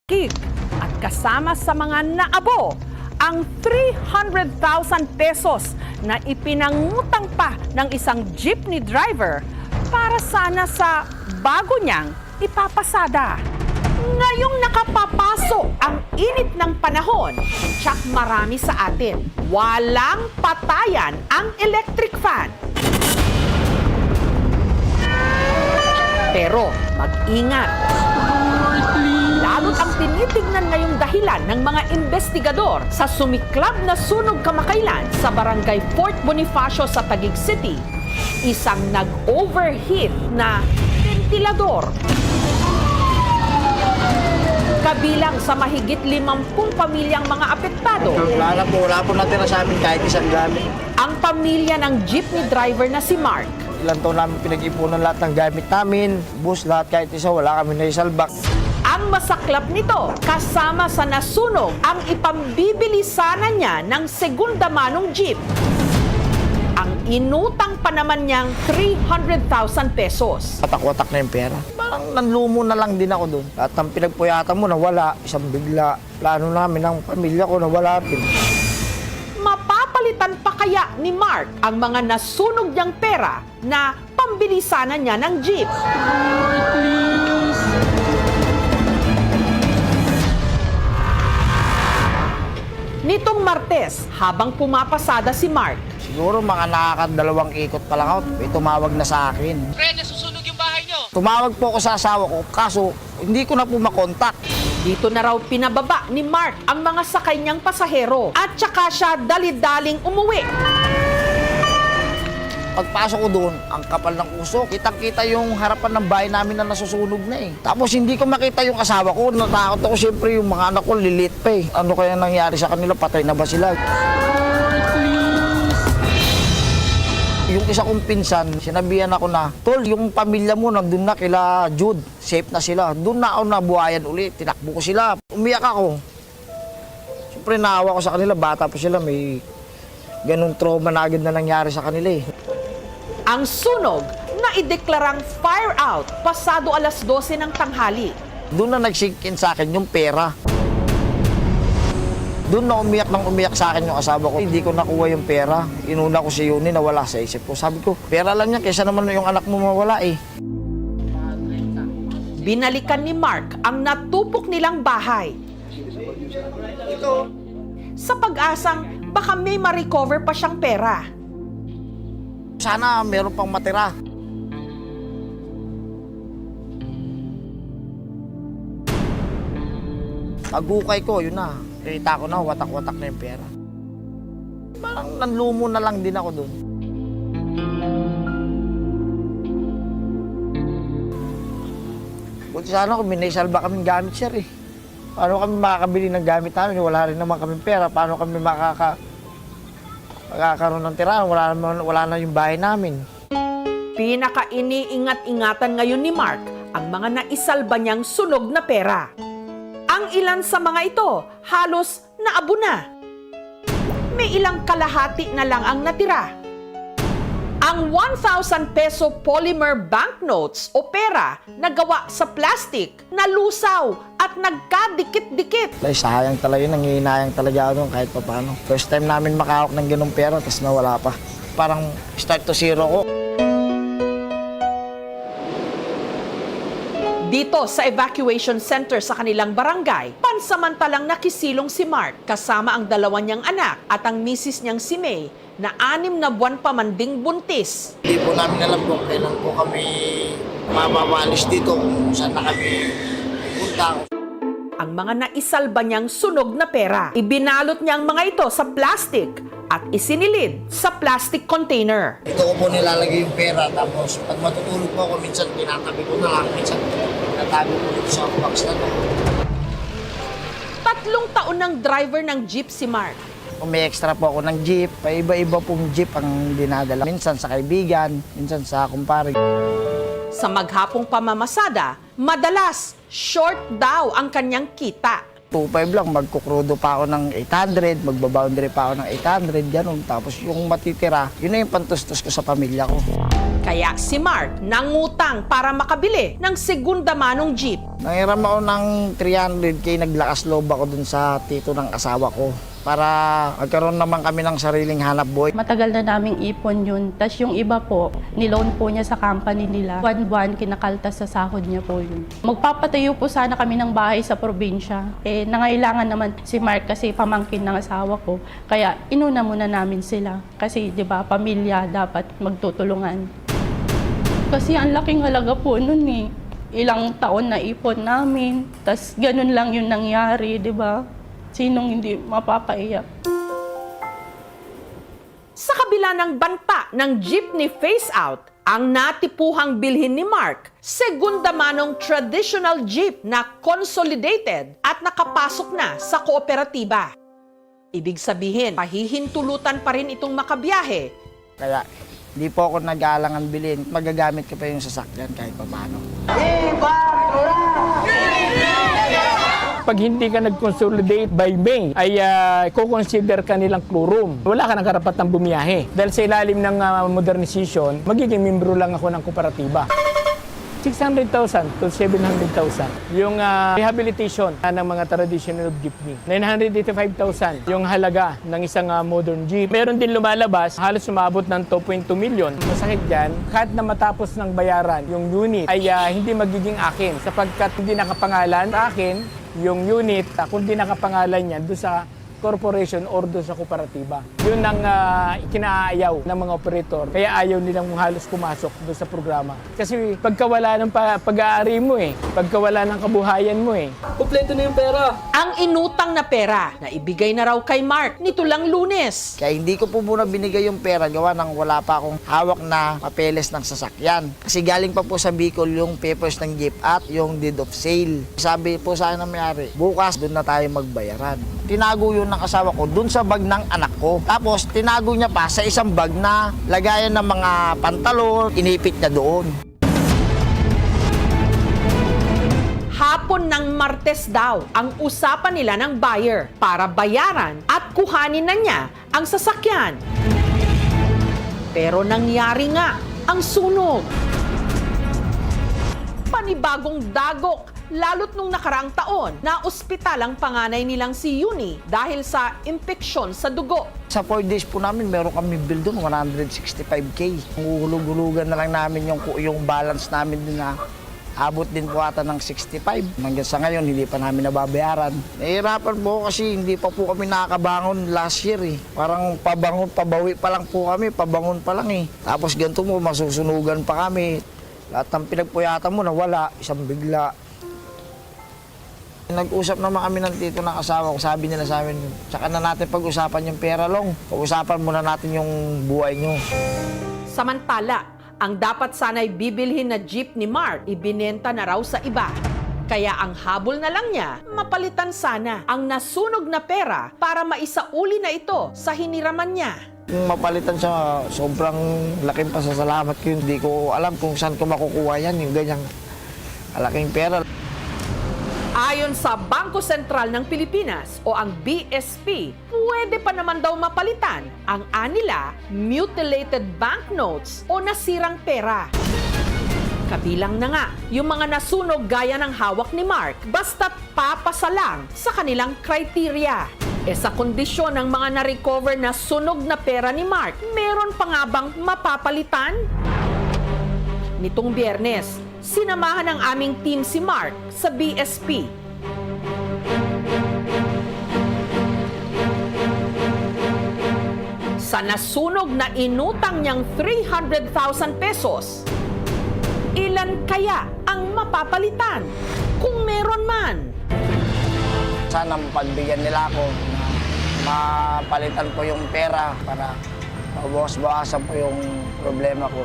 Kig at kasama sa mga naabo ang 300,000 pesos na ipinangutang pa ng isang jeepney driver para sana sa bago niyang ipapasada. Ngayong nakapapasok ang init ng panahon, tsak marami sa atin, walang patayan ang electric fan. Pero mag-ingat. Lalo't ang tinitignan ngayong dahilan ng mga investigador sa sumiklab na sunog kamakailan sa barangay Fort Bonifacio sa Taguig City, isang nag-overheat na ventilador. Kabilang sa mahigit 50 pamilyang mga apektado. Wala po natira sa amin kahit isang gamit. Ang pamilya ng jeepney driver na si Mark. Ilan taon namin pinag-ipunan lahat ng gamit namin, bus, lahat kahit isa, wala kami naisalbak. Ang masaklap nito, kasama sa nasunog ang ipambibili sana niya ng segunda manong jeep. Ang inutang pa naman niyang 300,000 pesos. Watak-watak na yung pera. Parang nanlumo na lang din ako doon. At ang pinagpuyatan mo nawala, isang bigla. Plano namin ng pamilya ko nawala din. Mapapalitan pa kaya ni Mark ang mga nasunog niyang pera na pambili sana niya ng jeep? Nitong Martes, habang pumapasada si Mark, Siguro mga nakakadalawang ikot pa lang ako, may tumawag na sa akin. Pre, nasusunog yung bahay nyo. Tumawag po ako sa asawa ko, kaso hindi ko na po makontak. dito na raw pinababa ni Mark ang mga sakay niyang pasahero at saka siya dali-daling umuwi. Pagpasok ko doon, ang kapal ng usok. Kitang-kita yung harapan ng bahay namin na nasusunog na eh. Tapos hindi ko makita yung asawa ko. Natakot ako siyempre yung mga anak ko, lilit pa eh. Ano kaya nangyari sa kanila? Patay na ba sila? Yung isa kong pinsan, sinabihan ako na, Tol, yung pamilya mo nandun na kila Jude. Safe na sila. Doon na ako nabuhayan ulit. Tinakbo ko sila. Umiyak ako. Siyempre naawa ko sa kanila. Bata pa sila. May ganung trauma na agad na nangyari sa kanila eh. Ang sunog na ideklarang fire out pasado alas 12 ng tanghali. Doon na nag-sink in sa akin yung pera. Doon na umiyak nang umiyak sa akin yung asawa ko. Hindi ko nakuha yung pera. Inuna ko si Yuni na wala sa isip ko. Sabi ko, pera lang yan, kaysa naman yung anak mo mawala eh. Binalikan ni Mark ang natupok nilang bahay. Sa pag-asang baka may ma-recover pa siyang pera. Sana meron pang matira. Pag-ukay ko, yun na. Kita ko na, watak-watak na yung pera. Parang nanlumo na lang din ako doon. Buti sana kung minaisalba kaming gamit, sir eh. Paano kami makakabili ng gamit namin? Wala rin naman kaming pera. Paano kami makakaroon ng tirahan? Wala na yung bahay namin. Pinaka-iniingat-ingatan ngayon ni Mark ang mga naisalba niyang sunog na pera. Ang ilan sa mga ito halos naabo na. May ilang kalahati na lang ang natira. Ang 1,000 peso polymer banknotes o pera na gawa sa plastic, nalusaw at nagkadikit-dikit. Ay, sayang talaga yun. Nangihinayang talaga ako doon kahit pa paano. First time namin makahawak ng ganung pera, tapos nawala pa. Parang start to zero ko. Dito sa evacuation center sa kanilang barangay, pansamantalang nakisilong si Mark kasama ang dalawa niyang anak at ang misis niyang si May na 6 na buwan pa manding buntis. Hindi po namin alam kung kailan po kami mamawalis dito, kung saan na kami punta. Ang mga naisalba niyang sunog na pera, ibinalot niya ang mga ito sa plastic at isinilid sa plastic container. Ito ko po nilalagay yung pera, tapos pag matutulog po ako, minsan tinatabi ko na lang, minsan natabi ko dito sa box na to. 3 taon ng driver ng jeep si Mark. Kung may extra po ako ng jeep, iba-iba pong jeep ang dinadala. Minsan sa kaibigan, minsan sa kumpare. Sa maghapong pamamasada, madalas short daw ang kanyang kita. 2.5 lang, magkukrudo pa ako ng 800, magbaboundary pa ako ng 800, ganun. Tapos yung matitira, yun na yung pantustos ko sa pamilya ko. Kaya si Mark nangutang para makabili ng segunda manong jeep. Nangiram ako ng 300k, naglakas loob ako dun sa tito ng asawa ko para magkaroon naman kami ng sariling hanap buhay. Matagal na naming ipon yun. Tapos yung iba po, niloan po niya sa company nila. Buwan-buwan, kinakaltas sa sahod niya po yun. Magpapatayo po sana kami ng bahay sa probinsya. Nangailangan naman si Mark kasi pamangkin ng asawa ko. Kaya inuna muna namin sila. Kasi di ba pamilya dapat magtutulungan. Kasi ang laking halaga po nun eh. Ilang taon na ipon namin. Tapos ganun lang yung nangyari, di ba? Sinong hindi mapapaiyak? Sa kabila ng banta ng jeepney phase-out, ang natipuhang bilhin ni Mark, segunda manong traditional jeep na consolidated at nakapasok na sa kooperatiba. Ibig sabihin, pahihintulutan pa rin itong makabiyahe. Kaya di po ako nag-aalangan bilhin. Magagamit ko pa yung sasakyan kahit paano. Pag hindi ka nag-consolidate by May, ay kukonsider ka nilang quorum. Wala ka ng karapatang bumiyahe. Dahil sa ilalim ng modernization, magiging membro lang ako ng kooperatiba. 600,000 to 700,000 yung rehabilitation ng mga traditional jeepney. 985,000 yung halaga ng isang modern jeep. Meron din lumalabas, halos sumabot ng 2.2 million. Masakit dyan, kahit na matapos ng bayaran yung unit ay hindi magiging akin sapagkat hindi nakapangalan sa akin yung unit, kundi nakapangalan niya doon sa corporation or doon sa kooperatiba. Yun ang ikinaayaw ng mga operator. Kaya ayaw nilang halos pumasok doon sa programa. Kasi pagkawala ng pag-aari mo pagkawala ng kabuhayan mo Kompleto na yung pera. Ang inutang na pera na ibigay na raw kay Mark nito lang Lunes. Kaya hindi ko po muna binigay yung pera gawa nang wala pa akong hawak na papeles ng sasakyan. Kasi galing pa po sa Bicol yung papers ng jeep at yung deed of sale. Sabi po sa akin ng may-ari, bukas doon na tayo magbayaran. Tinago yun ng asawa ko doon sa bag ng anak ko. Tapos tinago niya pa sa isang bag na lagayan ng mga pantalon, inipit niya doon. Hapon ng Martes daw ang usapan nila ng buyer para bayaran at kuhanin na niya ang sasakyan. Pero nangyari nga ang sunog. Panibagong dagok, lalo't nung nakaraang taon na ospital ang panganay nilang si Yuni dahil sa impeksyon sa dugo. Sa 4 days po namin, meron kami bill doon, 165k. Hulug-hulugan na lang namin yung balance namin din na abot din po ata ng 65. Hanggang sa ngayon, hindi pa namin nababayaran. Nahihirapan po kasi hindi pa po kami nakakabangon last year Parang pabangon, pabawi pa lang po kami, pabangon pa lang Tapos ganito mo, masusunugan pa kami. Lahat ng pinagpuyatan mo nawala, isang bigla. Nag-usap naman kami ng tito ng asawa ko. Sabi nila sa amin, tsaka na natin pag-usapan yung pera, Long. Pag-usapan muna natin yung buhay nyo. Samantala, ang dapat sana'y bibilhin na jeep ni Mark, ibinenta na raw sa iba. Kaya ang habol na lang niya, mapalitan sana ang nasunog na pera para maisauli na ito sa hiniraman niya. Kung mapalitan siya, sobrang laking pasasalamat ko yun. Hindi ko alam kung saan ko makukuha yan, yung ganyang malaking pera. Ayon sa Bangko Sentral ng Pilipinas o ang BSP, pwede pa naman daw mapalitan ang anila mutilated banknotes o nasirang pera. Kabilang na nga yung mga nasunog gaya ng hawak ni Mark basta't papasa lang sa kanilang criteria. Sa kondisyon ng mga na-recover na sunog na pera ni Mark, meron pa nga bang mapapalitan? Nitong Biyernes, sinamahan ng aming team si Mark sa BSP. Sa nasunog na inutang niyang 300,000 pesos, ilan kaya ang mapapalitan? Kung meron man. Sana mapagbigyan nila ako na mapalitan ko yung pera para mabawas-bawasan po yung problema ko.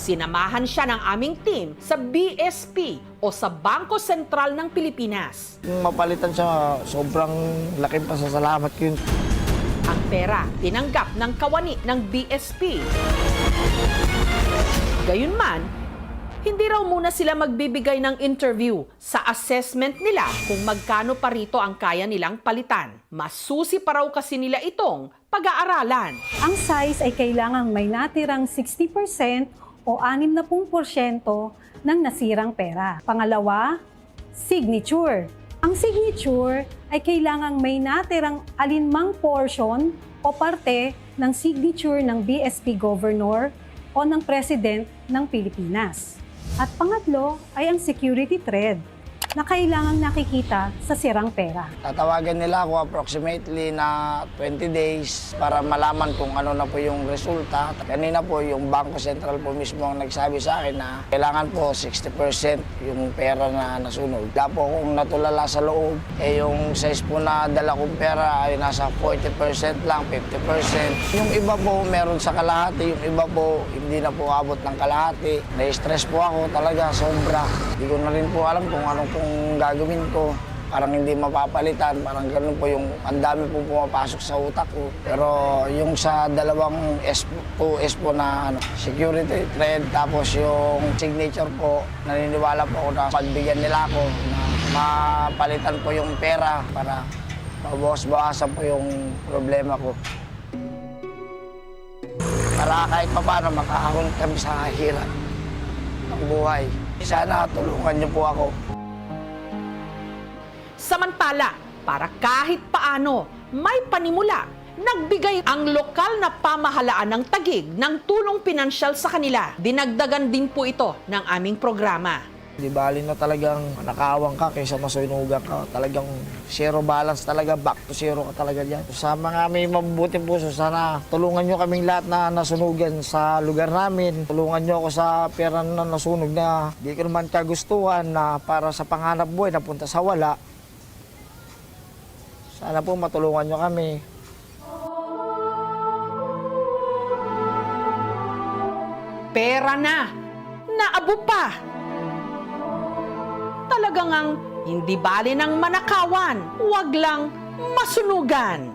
Sinamahan siya ng aming team sa BSP o sa Bangko Sentral ng Pilipinas. Kung mapalitan siya, sobrang laking pasasalamat ko yun. Ang pera tinanggap ng kawani ng BSP. Gayunman, Hindi raw muna sila magbibigay ng interview sa assessment nila kung magkano pa rito ang kaya nilang palitan. Masusi pa raw kasi nila itong pag-aaralan. Ang size ay kailangang may natirang 60% o 60% ng nasirang pera. Pangalawa, signature. Ang signature ay kailangang may natirang alinmang portion o parte ng signature ng BSP Governor o ng President ng Pilipinas. At pangatlo ay ang security thread na kailangang nakikita sa sirang pera. Tatawagan nila ako approximately na 20 days para malaman kung ano na po yung resulta. Kanina po yung Bangko Sentral po mismo ang nagsabi sa akin na kailangan po 60% yung pera na nasunog. Wala po akong natulala sa loob. Yung size po na dala kong pera ay nasa 40% lang, 50%. Yung iba po meron sa kalahati, yung iba po hindi na po abot ng kalahati. Na-stress po ako talaga, sobra. Hindi ko na rin po alam kung ano kung gagawin ko, parang hindi mapapalitan, parang ganun po yung ang dami po pumapasok sa utak ko. Pero yung sa dalawang S po na security thread, tapos yung signature po, naniniwala po ako na pagbigyan nila ako na mapalitan po yung pera para mabawas-bawasan po yung problema ko. Para kahit pa paano makahahon kami sa hirap ng buhay. Sana tulungan niyo po ako. Samantala, para kahit paano may panimula, nagbigay ang lokal na pamahalaan ng Taguig ng tulong pinansyal sa kanila. Dinagdagan din po ito ng aming programa. Di bali na talagang nakawang ka kaysa masunugan ka. Talagang zero balance talaga, back to zero ka talaga dyan. Sa mga may mabubuting puso, sana tulungan nyo kaming lahat na nasunugan sa lugar namin. Tulungan nyo ako sa pera na nasunog na di ko naman kagustuhan na para sa panghanap buhay napunta sa wala. Sana po matulungan nyo kami. Pera na, naabo pa. Talagang ang hindi bali ng manakawan, wag lang masunugan.